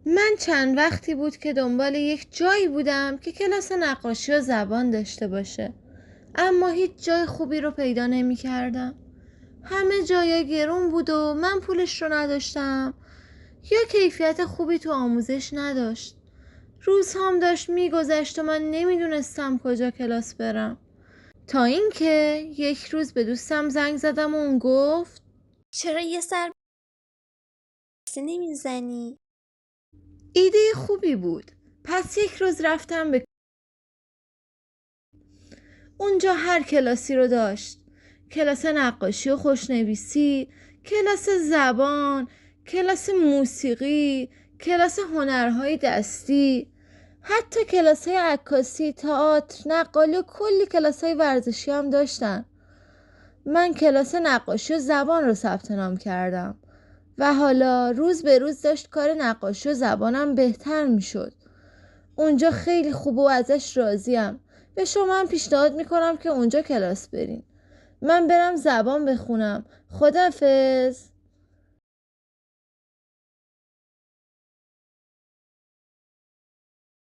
من چند وقتی بود که دنبال یک جایی بودم که کلاس نقاشی و زبان داشته باشه، اما هیچ جای خوبی رو پیدا نمی کردم. همه جایا گرون بود و من پولش رو نداشتم یا کیفیت خوبی تو آموزش نداشت. روزهام داشت میگذشت و من نمیدونستم کجا کلاس برم، تا اینکه یک روز به دوستم زنگ زدم و اون گفت چرا یه سر نمیزنی؟ ایده خوبی بود. پس یک روز رفتم به اونجا هر کلاسی رو داشت. کلاس نقاشی و خوشنویسی، کلاس زبان، کلاس موسیقی، کلاس هنرهای دستی، حتی کلاس های عکاسی، تئاتر، نقالی و کلی کلاس های ورزشی هم داشتن. من کلاس نقاشی و زبان رو ثبت نام کردم و حالا روز به روز داشت کار نقاشی و زبانم بهتر می شد. اونجا خیلی خوبه و ازش راضیم. به شما هم پیشنهاد میکنم که اونجا کلاس برین. من برم زبان بخونم. خداحافظ.